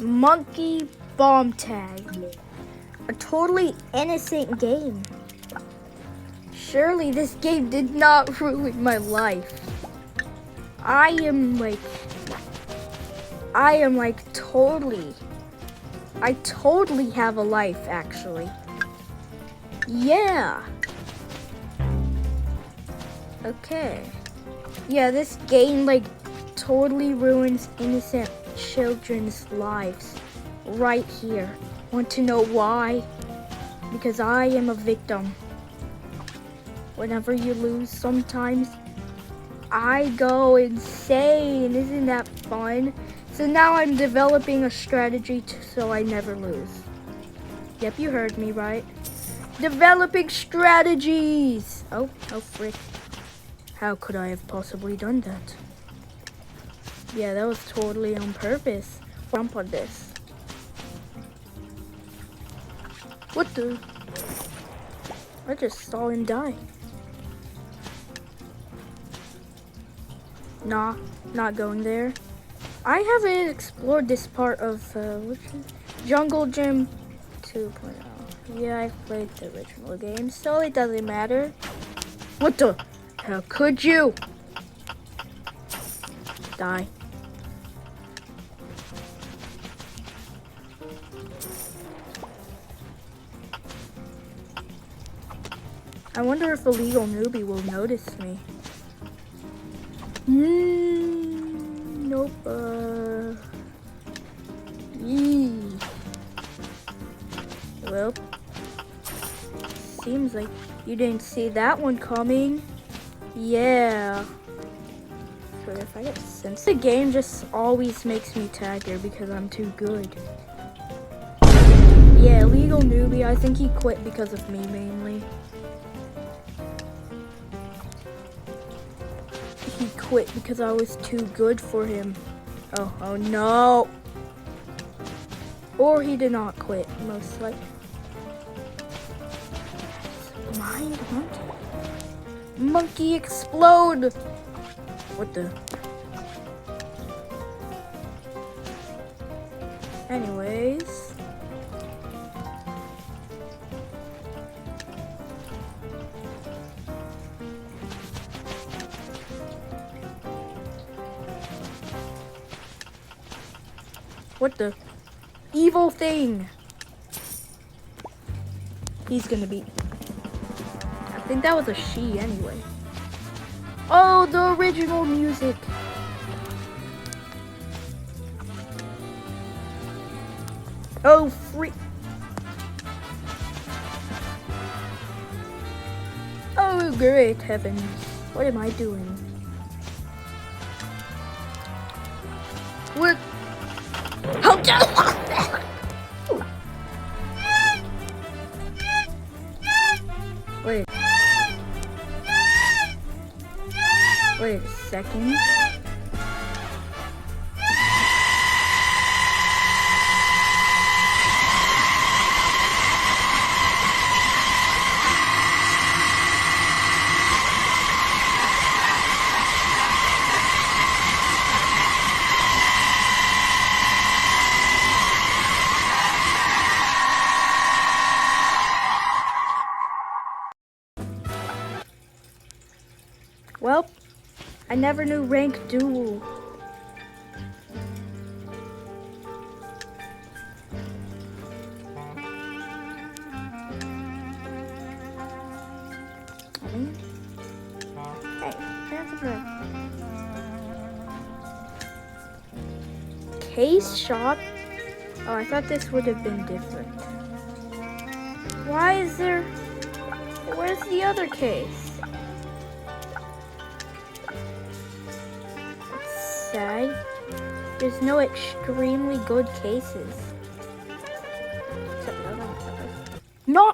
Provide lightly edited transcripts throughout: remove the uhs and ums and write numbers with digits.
Monkey Bomb Tag. A totally innocent game. Surely this game did not ruin my life. I am totally. I totally have a life, actually. Yeah. Okay. Yeah, this game totally ruins innocent children's lives right here. Want to know why? Because I am a victim. Whenever you lose, sometimes I go insane. Isn't that fun? So now I'm developing a strategy so I never lose. Yep, you heard me right. Developing strategies. Oh frick. How could I have possibly done that? Yeah, that was totally on purpose. Jump on this. What the? I just saw him die. Nah, not going there. I haven't explored this part of Jungle Gym 2.0. Yeah, I've played the original game, so it doesn't matter. What the? How could you? Die. I wonder if Illegal Newbie will notice me. Nope. Yee. Well, seems like you didn't see that one coming. Yeah. So if I get sense, the game just always makes me tag her because I'm too good. Yeah, Illegal Newbie. I think he quit because of me mainly. He quit because I was too good for him. Oh no. Or he did not quit, most likely. Mind monkey. Monkey explode! What the? Anyways. What the? Evil thing! He's gonna be... I think that was a she anyway. Oh, the original music! Oh, freak! Oh, great heavens. What am I doing? What? How dare Wait. Wait a second. Well, I never knew rank duel. Hey, case shop? Oh, I thought this would have been different. Why is there... Where's the other case? Sad. There's no extremely good cases. No!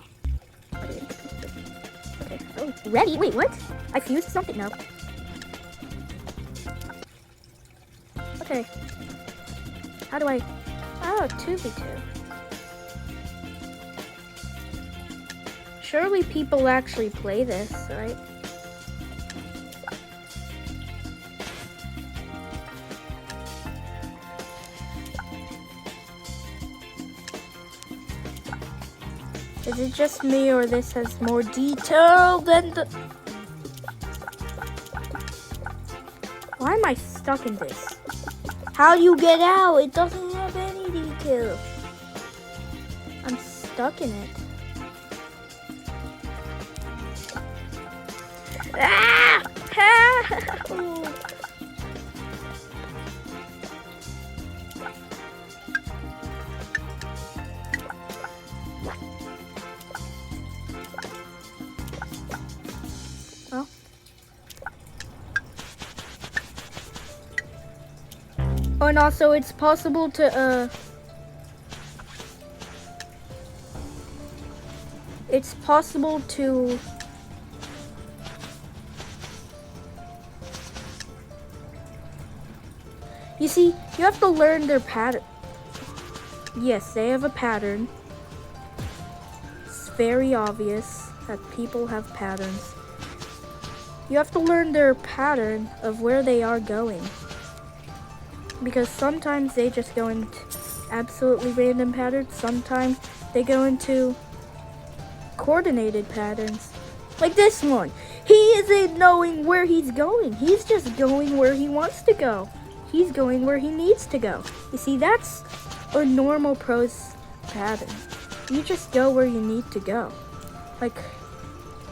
Okay. Oh, ready? Wait, what? I fused something? No. Okay. How do I... Oh, 2v2. Surely people actually play this, right? Is it just me or this has more detail than the... Why am I stuck in this? How do you get out? It doesn't have any detail. I'm stuck in it. Ah! Help! Oh. Oh, and also it's possible to it's possible to you see, you have to learn their pattern. Yes, they have a pattern. It's very obvious that people have patterns. You have to learn their pattern of where they are going. Because sometimes they just go into absolutely random patterns. Sometimes they go into coordinated patterns. Like this one. He isn't knowing where he's going. He's just going where he wants to go. He's going where he needs to go. You see, that's a normal prose pattern. You just go where you need to go. Like,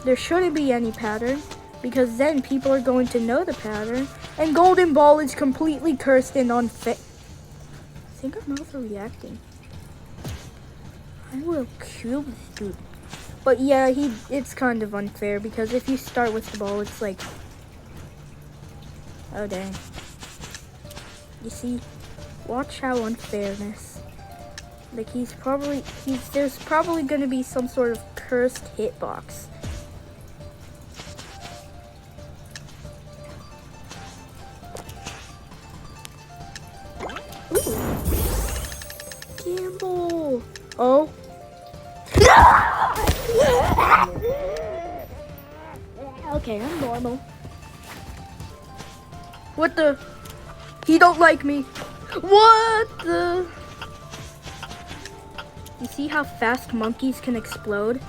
there shouldn't be any pattern, because then people are going to know the pattern, and Golden Ball is completely cursed and unfair. I think I'm overreacting. I will kill this dude. But yeah, it's kind of unfair, because if you start with the ball, it's like, oh dang. You see, watch how unfairness. Like there's probably gonna be some sort of cursed hitbox. Gamble. Oh. Okay, I'm normal. What the? He don't like me. What the? You see how fast monkeys can explode?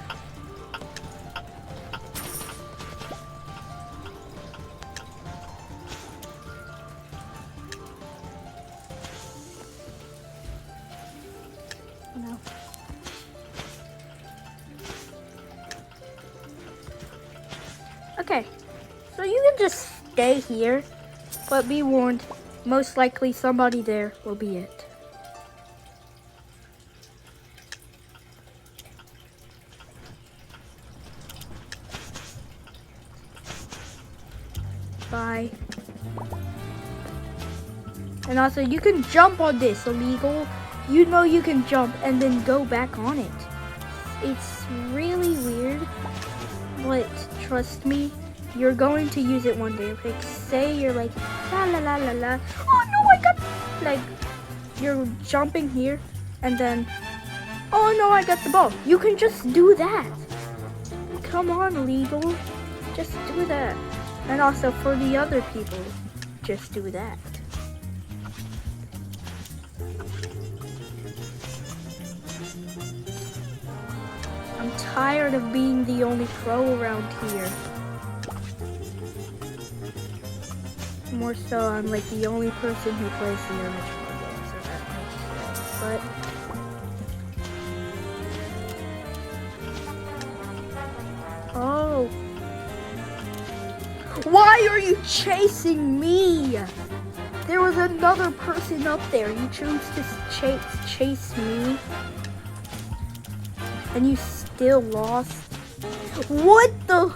No. Okay, so you can just stay here, but be warned, most likely somebody there will be it. Bye. And also, you can jump on this, illegal. You know you can jump and then go back on it. It's really weird, but trust me, you're going to use it one day. Like, say you're like, la la la la la. Oh no, I got, like, you're jumping here, and then, oh no, I got the ball. You can just do that. Come on, legal. Just do that. And also for the other people, just do that. I'm tired of being the only pro around here. More so, I'm like the only person who plays the original game, so that makes sense. But oh, why are you chasing me? There was another person up there. You chose to chase me, and you still lost. What the?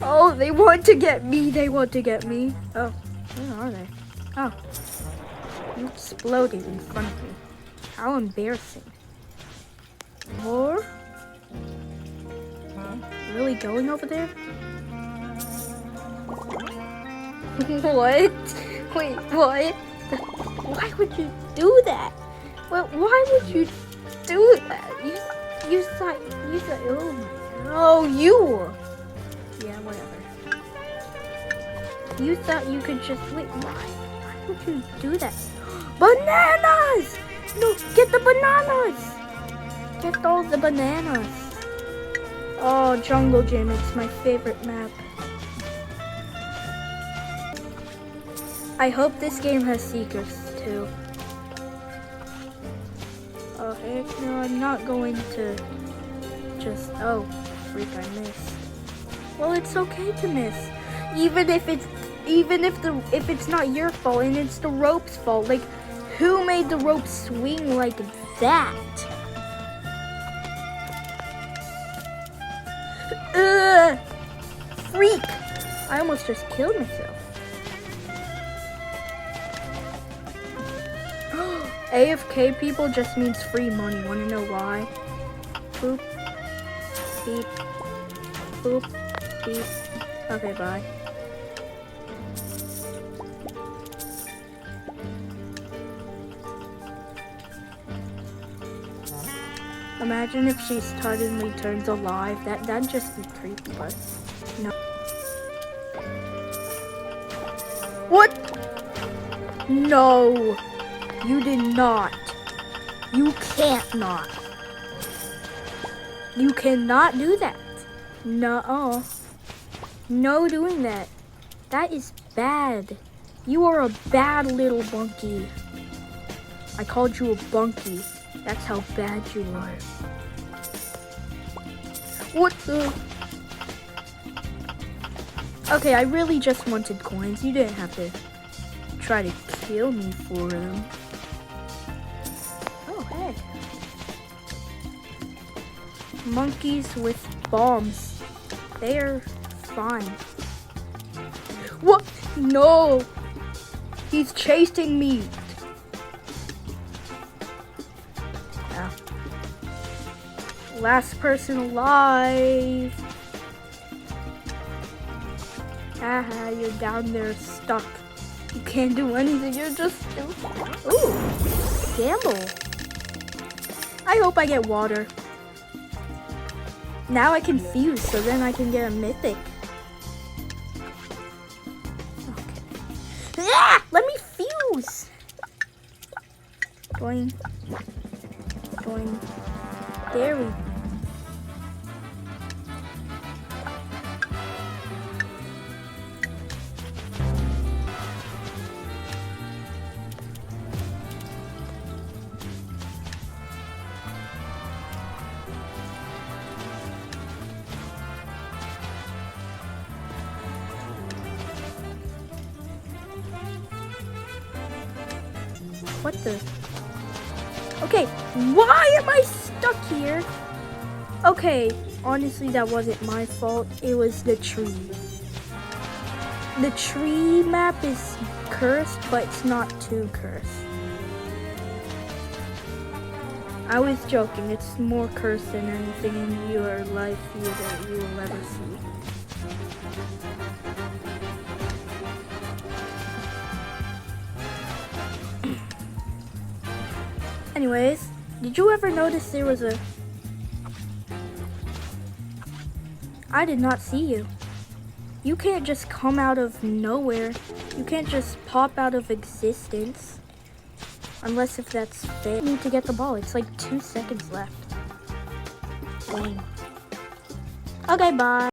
Oh, they want to get me. They want to get me. Oh, where are they? Oh, you exploded in front of me. How embarrassing. More? Really going over there? What? Wait, what? Why would you do that? Well, why would you do that? You thought, oh my god. Oh, you! Yeah, whatever. You thought you could just, wait, why would you do that? Bananas! No, get the bananas! Get all the bananas. Oh, Jungle Gym, it's my favorite map. I hope this game has secrets too. Oh heck no, I'm not going to just, oh, freak, I missed. Well, it's okay to miss. Even if it's not your fault and it's the rope's fault. Like, who made the rope swing like that? Ugh! Freak! I almost just killed myself. AFK people just means free money. Wanna know why? Boop. Beep. Boop. Beep. Okay, bye. Imagine if she suddenly turns alive. That'd just be creepy, but no. What? No, you did not. You can't not. You cannot do that. No. No doing that. That is bad. You are a bad little bunkie. I called you a bunkie. That's how bad you are. What the? Okay, I really just wanted coins. You didn't have to try to kill me for them. Oh, hey. Monkeys with bombs. They're fun. What? No! He's chasing me. Last person alive. Haha, you're down there stuck. You can't do anything. You're just... Ooh, gamble. I hope I get water. Now I can fuse, so then I can get a mythic. Okay. Ah! Let me fuse. Boing. Boing. There we go. What the? Okay, why am I stuck here? Okay, honestly, that wasn't my fault. It was the tree. The tree map is cursed, but it's not too cursed. I was joking. It's more cursed than anything in your life that you will ever see. Anyways, did you ever notice there was a... I did not see you. You can't just come out of nowhere. You can't just pop out of existence. Unless if that's fair. You need to get the ball. It's like 2 seconds left. Dang. Okay, bye.